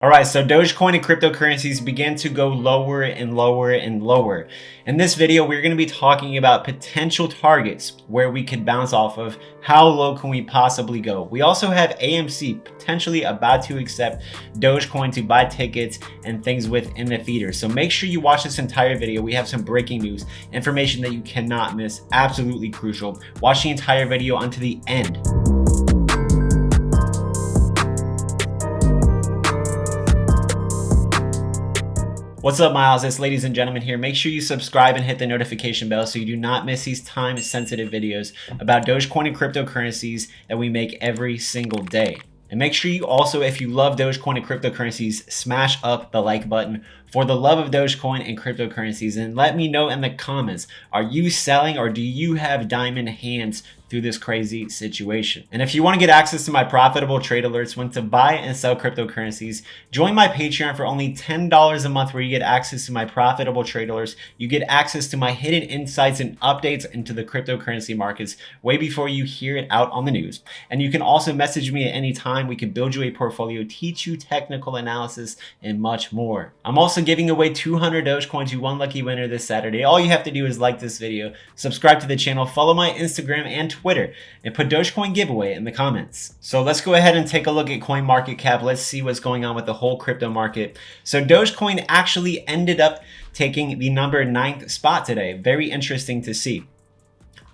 All right, so Dogecoin and cryptocurrencies began to go lower and lower and lower. In this video, we're going to be talking about potential targets where we could bounce off of. How low can we possibly go? We also have AMC potentially about to accept Dogecoin to buy tickets and things within the theater. So make sure you watch this entire video. We have some breaking news, information that you cannot miss, absolutely crucial. Watch the entire video unto the end. What's up, Myles? It's ladies and gentlemen here. Make sure you subscribe and hit the notification bell so you do not miss these time-sensitive videos about Dogecoin and cryptocurrencies that we make every single day. And make sure you also, if you love Dogecoin and cryptocurrencies, smash up the like button for the love of Dogecoin and cryptocurrencies. And let me know in the comments, are you selling or do you have diamond hands through this crazy situation? And if you want to get access to my profitable trade alerts when to buy and sell cryptocurrencies, join my Patreon for only $10 a month, where you get access to my profitable trade alerts. You get access to my hidden insights and updates into the cryptocurrency markets way before you hear it out on the news. And you can also message me at any time. We can build you a portfolio, teach you technical analysis, and much more. I'm also giving away 200 Dogecoin to one lucky winner this Saturday. All you have to do is like this video, subscribe to the channel, follow my Instagram and Twitter, and put Dogecoin giveaway in the comments. So let's go ahead and take a look at CoinMarketCap. Let's see what's going on with the whole crypto market. So Dogecoin actually ended up taking the number 9th spot today. Very interesting to see.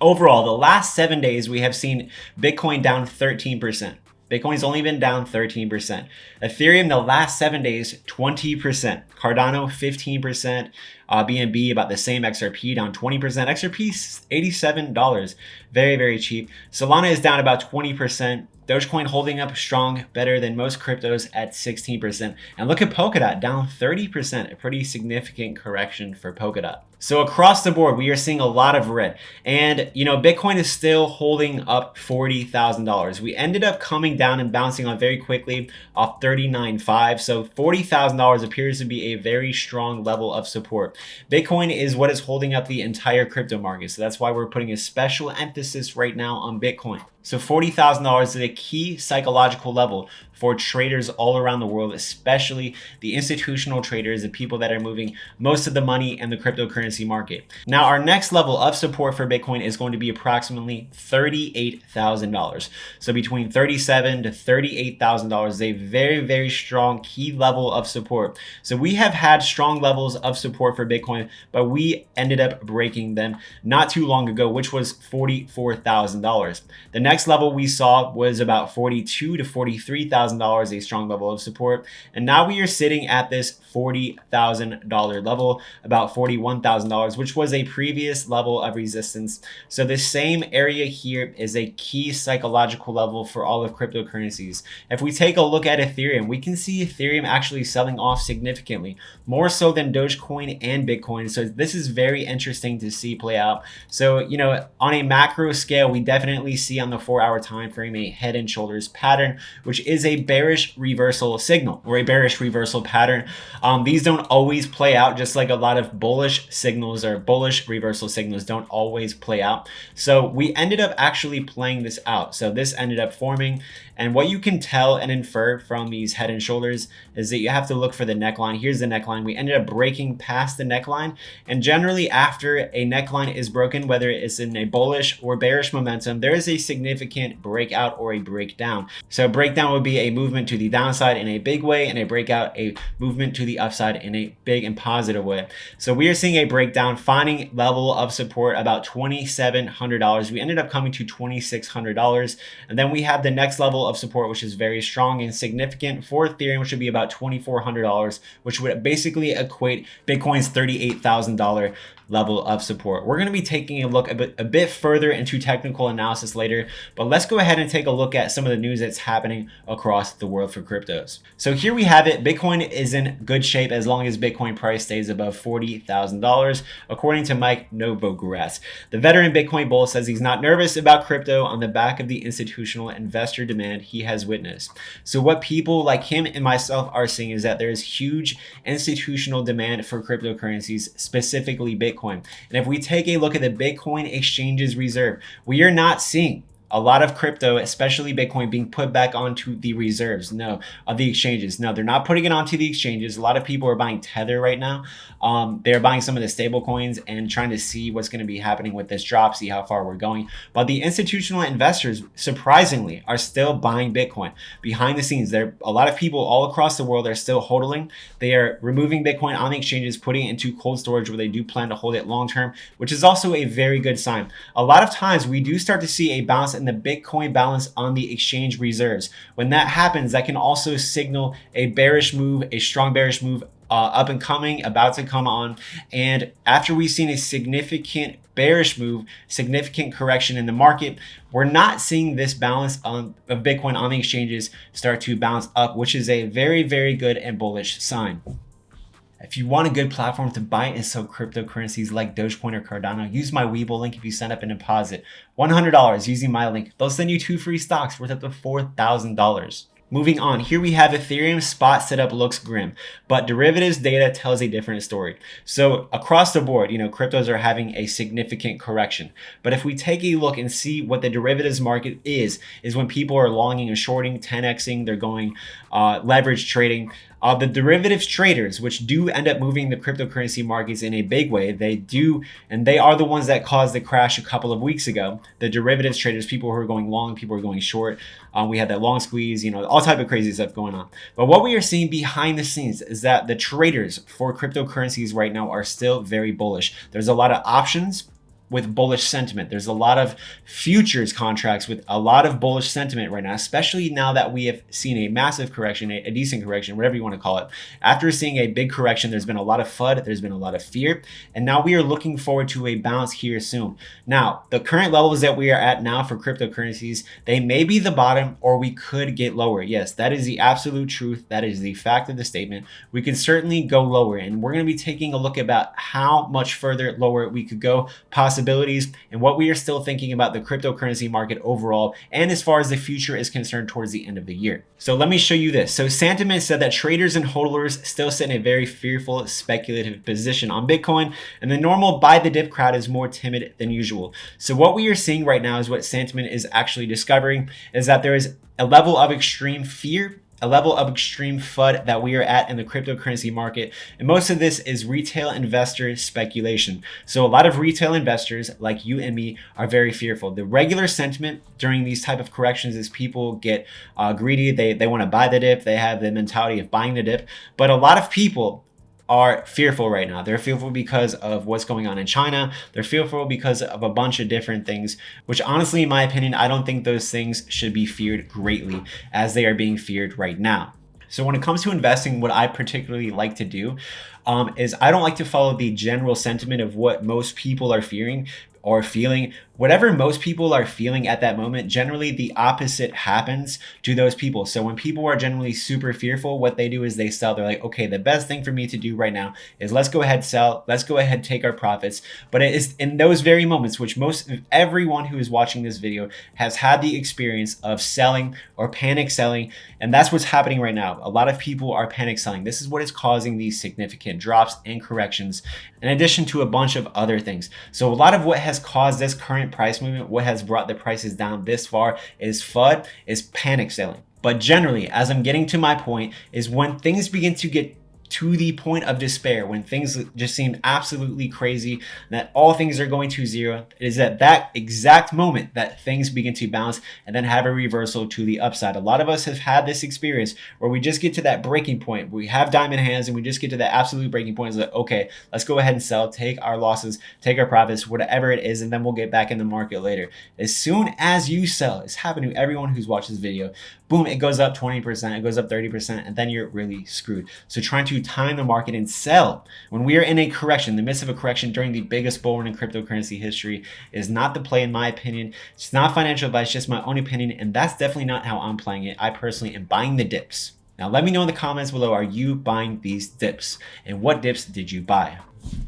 Overall, the last 7 days, we have seen Bitcoin down 13%. Bitcoin's only been down 13%. Ethereum, the last 7 days, 20%. Cardano, 15%. BNB, about the same. XRP, down 20%. XRP, $87. Very, very cheap. Solana is down about 20%. Dogecoin holding up strong, better than most cryptos at 16%. And look at Polkadot, down 30%, a pretty significant correction for Polkadot. So across the board, we are seeing a lot of red. And, Bitcoin is still holding up $40,000. We ended up coming down and bouncing on very quickly off 39.5. So $40,000 appears to be a very strong level of support. Bitcoin is what is holding up the entire crypto market. So that's why we're putting a special emphasis right now on Bitcoin. So $40,000 is a key psychological level for traders all around the world, especially the institutional traders, the people that are moving most of the money in the cryptocurrency market. Now, our next level of support for Bitcoin is going to be approximately $38,000. So between $37,000 to $38,000 is a very, very strong key level of support. So we have had strong levels of support for Bitcoin, but we ended up breaking them not too long ago, which was $44,000. The next level we saw was about $42,000 to $43,000, a strong level of support. And now we are sitting at this $40,000 level, about $41,000, which was a previous level of resistance. So the same area here is a key psychological level for all of cryptocurrencies. If we take a look at Ethereum, we can see Ethereum actually selling off significantly, more so than Dogecoin and Bitcoin. So this is very interesting to see play out. So, on a macro scale, we definitely see on the 4-hour time frame a head and shoulders pattern, which is a bearish reversal signal or a bearish reversal pattern. These don't always play out, just like a lot of bullish signals or bullish reversal signals don't always play out. So we ended up actually playing this out. So this ended up forming. And what you can tell and infer from these head and shoulders is that you have to look for the neckline. Here's the neckline. We ended up breaking past the neckline. And generally, after a neckline is broken, whether it's in a bullish or bearish momentum, there is a significant breakout or a breakdown. So a breakdown would be a movement to the downside in a big way, and a breakout, a movement to the upside in a big and positive way. So we are seeing a breakdown, finding level of support about $2,700. We ended up coming to $2,600. And then we have the next level of support, which is very strong and significant for Ethereum, which would be about $2,400, which would basically equate Bitcoin's $38,000 level of support. We're going to be taking a look a bit further into technical analysis later, but let's go ahead and take a look at some of the news that's happening across the world for cryptos. So here we have it. Bitcoin is in good shape as long as Bitcoin price stays above $40,000, according to Mike Novogratz. The veteran Bitcoin bull says he's not nervous about crypto on the back of the institutional investor demand he has witnessed. So what people like him and myself are seeing is that there is huge institutional demand for cryptocurrencies, specifically Bitcoin. And if we take a look at the Bitcoin exchange's reserve, we are not seeing a lot of crypto, especially Bitcoin, being put back onto the reserves, no, of the exchanges. No, they're not putting it onto the exchanges. A lot of people are buying Tether right now. They're buying some of the stable coins and trying to see what's going to be happening with this drop, see how far we're going. But the institutional investors, surprisingly, are still buying Bitcoin behind the scenes. There, a lot of people all across the world are still hodling. They are removing Bitcoin on the exchanges, putting it into cold storage where they do plan to hold it long term, which is also a very good sign. A lot of times we do start to see a bounce in the Bitcoin balance on the exchange reserves. When that happens, that can also signal a bearish move, a strong bearish move up and coming, about to come on. And after we've seen a significant bearish move, significant correction in the market, we're not seeing this balance of Bitcoin on the exchanges start to bounce up, which is a very, very good and bullish sign. If you want a good platform to buy and sell cryptocurrencies like Dogecoin or Cardano, use my WEBULL link if you sign up and deposit $100 using my link. They'll send you 2 free stocks worth up to $4,000. Moving on, here we have Ethereum spot setup looks grim, but derivatives data tells a different story. So across the board, cryptos are having a significant correction. But if we take a look and see what the derivatives market is when people are longing and shorting, 10xing, they're going leverage trading. The derivatives traders, which do end up moving the cryptocurrency markets in a big way, they do, and they are the ones that caused the crash a couple of weeks ago. The derivatives traders, people who are going long, people who are going short. We had that long squeeze, all type of crazy stuff going on. But what we are seeing behind the scenes is that the traders for cryptocurrencies right now are still very bullish. There's a lot of options with bullish sentiment. There's a lot of futures contracts with a lot of bullish sentiment right now, especially now that we have seen a massive correction, a decent correction, whatever you want to call it. After seeing a big correction, there's been a lot of FUD, there's been a lot of fear, and now we are looking forward to a bounce here soon. Now, the current levels that we are at now for cryptocurrencies, they may be the bottom or we could get lower. Yes, that is the absolute truth. That is the fact of the statement. We could certainly go lower, and we're going to be taking a look about how much further lower we could go, possibilities, and what we are still thinking about the cryptocurrency market overall, and as far as the future is concerned towards the end of the year. So let me show you this. So sentiment said that traders and hodlers still sit in a very fearful, speculative position on Bitcoin, and the normal buy the dip crowd is more timid than usual. So what we are seeing right now is what sentiment is actually discovering, is that there is a level of extreme fear, a level of extreme FUD that we are at in the cryptocurrency market. And most of this is retail investor speculation. So a lot of retail investors like you and me are very fearful. The regular sentiment during these type of corrections is people get greedy. They want to buy the dip. They have the mentality of buying the dip. But a lot of people are fearful right now. They're fearful because of what's going on in China. They're fearful because of a bunch of different things, which honestly, in my opinion, I don't think those things should be feared greatly as they are being feared right now. So when it comes to investing, what I particularly like to do is I don't like to follow the general sentiment of what most people are fearing or feeling. Whatever most people are feeling at that moment, generally the opposite happens to those people. So when people are generally super fearful, what they do is they sell. They're like, okay, the best thing for me to do right now is let's go ahead, sell. Let's go ahead, take our profits. But it is in those very moments, which everyone who is watching this video has had the experience of selling or panic selling. And that's what's happening right now. A lot of people are panic selling. This is what is causing these significant drops and corrections, in addition to a bunch of other things. So a lot of what has caused this current price movement, what has brought the prices down this far, is FUD, is panic selling. But generally, as I'm getting to my point, is when things begin to get to the point of despair, when things just seem absolutely crazy, that all things are going to zero, it is at that exact moment that things begin to bounce and then have a reversal to the upside. A lot of us have had this experience where we just get to that breaking point. We have diamond hands and we just get to that absolute breaking point. It's like, okay, let's go ahead and sell, take our losses, take our profits, whatever it is, and then we'll get back in the market later. As soon as you sell, it's happening to everyone who's watched this video, boom, it goes up 20%, it goes up 30%, and then you're really screwed. So trying to time the market and sell when we are in a correction, in the midst of a correction during the biggest bull run in cryptocurrency history, is not the play in my opinion. It's not financial advice, just my own opinion, and that's definitely not how I'm playing it. I personally am buying the dips. Now let me know in the comments below, are you buying these dips? And what dips did you buy?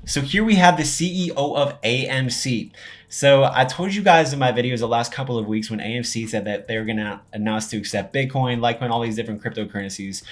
So here we have the CEO of AMC. So I told you guys in my videos the last couple of weeks when AMC said that they were going to announce to accept Bitcoin, Litecoin, all these different cryptocurrencies.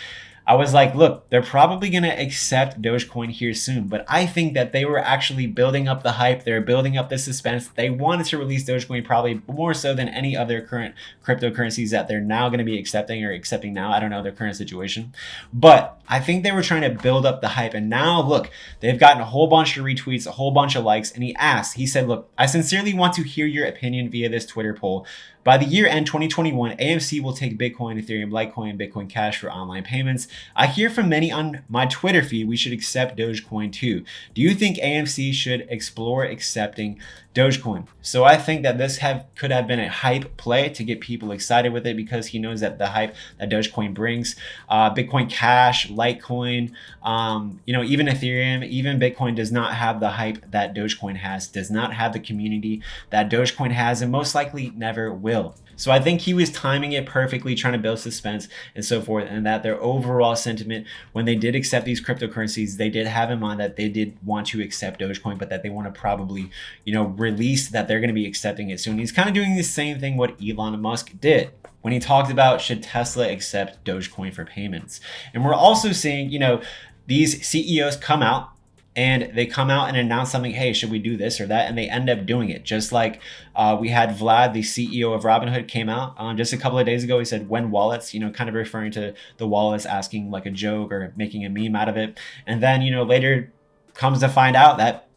I was like, look, they're probably going to accept Dogecoin here soon. But I think that they were actually building up the hype. They're building up the suspense. They wanted to release Dogecoin probably more so than any other current cryptocurrencies that they're now going to be accepting or accepting now. I don't know their current situation. But I think they were trying to build up the hype. And now, look, they've gotten a whole bunch of retweets, a whole bunch of likes. And he said, look, I sincerely want to hear your opinion via this Twitter poll. By the year end 2021, AMC will take Bitcoin, Ethereum, Litecoin, Bitcoin Cash for online payments. I hear from many on my Twitter feed we should accept Dogecoin too. Do you think AMC should explore accepting Dogecoin? So I think that this could have been a hype play to get people excited with it, because he knows that the hype that Dogecoin brings, Bitcoin Cash, Litecoin, even Ethereum, even Bitcoin does not have the hype that Dogecoin has, does not have the community that Dogecoin has, and most likely never will. So I think he was timing it perfectly, trying to build suspense and so forth, and that their overall sentiment when they did accept these cryptocurrencies, they did have in mind that they did want to accept Dogecoin, but that they want to probably, release that they're going to be accepting it soon. He's kind of doing the same thing what Elon Musk did when he talked about should Tesla accept Dogecoin for payments. And we're also seeing, these CEOs come out, and they come out and announce something, hey, should we do this or that? And they end up doing it. Just like we had Vlad, the CEO of Robinhood, came out just a couple of days ago. He said, when wallets, kind of referring to the wallets, asking like a joke or making a meme out of it. And then, later comes to find out that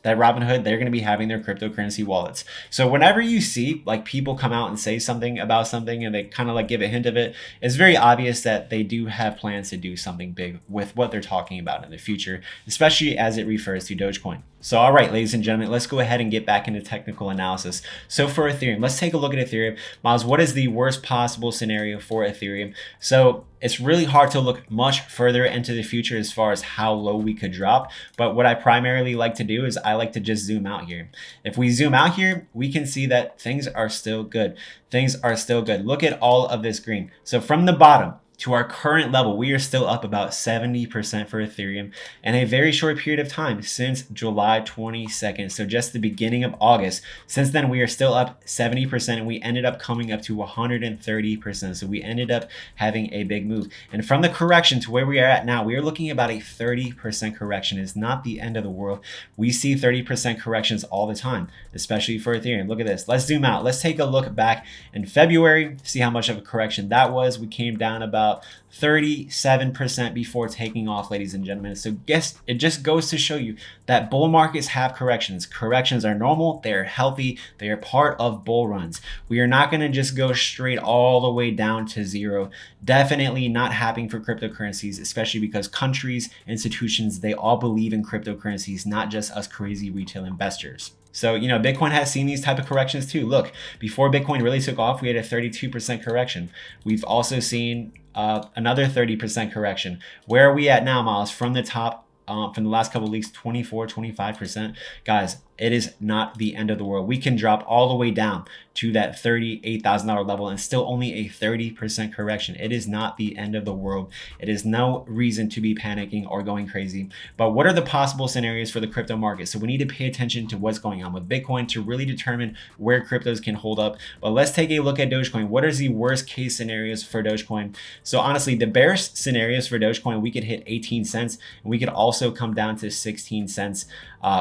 Robinhood, they're going to be having their cryptocurrency wallets. So whenever you see like people come out and say something about something and they kind of like give a hint of it, it's very obvious that they do have plans to do something big with what they're talking about in the future, especially as it refers to Dogecoin. So, all right, ladies and gentlemen, let's go ahead and get back into technical analysis. So for Ethereum, let's take a look at Ethereum. Myles, what is the worst possible scenario for Ethereum? So it's really hard to look much further into the future as far as how low we could drop. But what I primarily like to do is I like to just zoom out here. If we zoom out here, we can see that things are still good. Things are still good. Look at all of this green. So from the bottom to our current level, we are still up about 70% for Ethereum in a very short period of time since July 22nd. So just the beginning of August. Since then, we are still up 70%, and we ended up coming up to 130%. So we ended up having a big move. And from the correction to where we are at now, we are looking about a 30% correction. It's not the end of the world. We see 30% corrections all the time, especially for Ethereum. Look at this. Let's zoom out. Let's take a look back in February, see how much of a correction that was. We came down about 37% before taking off, ladies and gentlemen. So guess it just goes to show you that bull markets have corrections. Corrections are normal. They are healthy. They are part of bull runs. We are not going to just go straight all the way down to zero. Definitely not happening for cryptocurrencies, especially because countries, institutions, they all believe in cryptocurrencies, not just us crazy retail investors. So, Bitcoin has seen these type of corrections too. Look, before Bitcoin really took off, we had a 32% correction. We've also seen another 30% correction. Where are we at now, Myles? From the top, from the last couple of weeks, 24, 25%. Guys, it is not the end of the world. We can drop all the way down to that $38,000 level and still only a 30% correction. It is not the end of the world. It is no reason to be panicking or going crazy. But what are the possible scenarios for the crypto market? So we need to pay attention to what's going on with Bitcoin to really determine where cryptos can hold up. But let's take a look at Dogecoin. What is the worst case scenarios for Dogecoin? So honestly, the bearish scenarios for Dogecoin, we could hit 18 cents and we could also come down to 16 cents,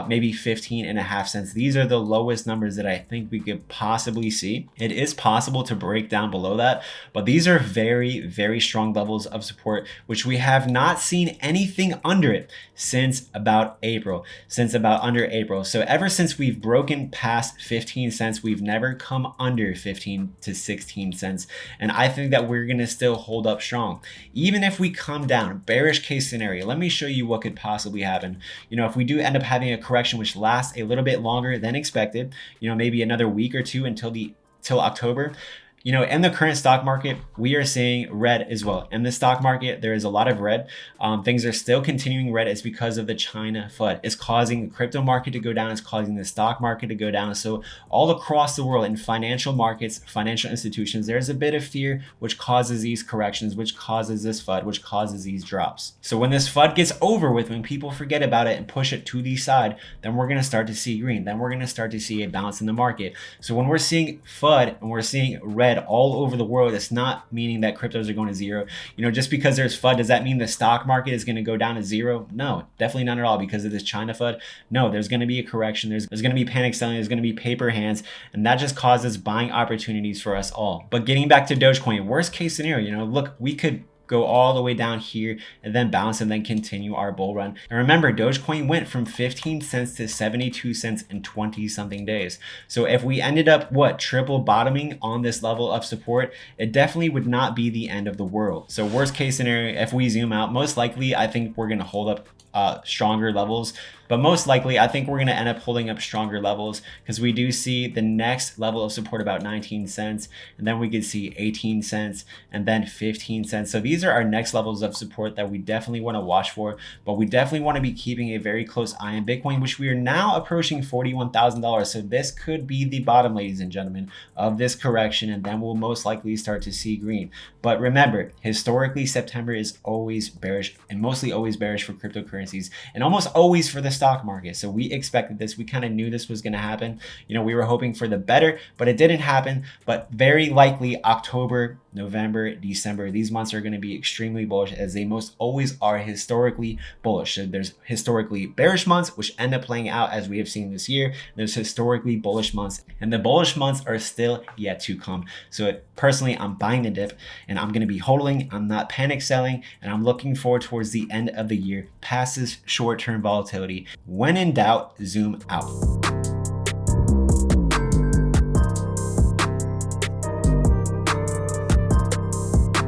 maybe 15.5 cents. These are the lowest numbers that I think we could possibly see. It is possible to break down below that, but these are very, very strong levels of support, which we have not seen anything under it since about April, under April. So ever since we've broken past 15 cents, we've never come under 15 to 16 cents. And I think that we're going to still hold up strong. Even if we come down, bearish case scenario, let me show you what could possibly happen. If we do end up having a correction which lasts a little bit longer than expected, maybe another week or two till October. In the current stock market, we are seeing red as well. In the stock market, there is a lot of red. Things are still continuing red. It's because of the China FUD. It's causing the crypto market to go down. It's causing the stock market to go down. So all across the world in financial markets, financial institutions, there's a bit of fear, which causes these corrections, which causes this FUD, which causes these drops. So when this FUD gets over with, when people forget about it and push it to the side, then we're going to start to see green. Then we're going to start to see a bounce in the market. So when we're seeing FUD and we're seeing red Fed all over the world, it's not meaning that cryptos are going to zero. You know, just because there's FUD, does that mean the stock market is going to go down to zero? No, definitely not at all. Because of this China FUD, no, there's going to be a correction. There's going to be panic selling. There's going to be paper hands, and that just causes buying opportunities for us all. But getting back to Dogecoin, worst case scenario, you know, look, we could go all the way down here and then bounce and then continue our bull run. And remember, Dogecoin went from 15 cents to 72 cents in 20 something days. So if we ended up triple bottoming on this level of support, it definitely would not be the end of the world. So worst case scenario, if we zoom out, most likely I think we're going to hold up stronger levels, but most likely I think we're going to end up holding up stronger levels, because we do see the next level of support about 19 cents, and then we could see 18 cents and then 15 cents. So these are our next levels of support that we definitely want to watch for, but we definitely want to be keeping a very close eye on Bitcoin, which we are now approaching $41,000. So this could be the bottom, ladies and gentlemen, of this correction, and then we'll most likely start to see green. But remember, historically, September is always bearish, and mostly always bearish for cryptocurrencies, and almost always for the stock market. So we expected this. We kind of knew this was going to happen. You know, we were hoping for the better, but it didn't happen. But very likely October, November, December, these months are going to be extremely bullish, as they most always are historically bullish. So there's historically bearish months, which end up playing out as we have seen this year. There's historically bullish months, and the bullish months are still yet to come. So personally, I'm buying the dip, and I'm going to be holding. I'm not panic selling, and I'm looking forward towards the end of the year past this short-term volatility. When in doubt, zoom out.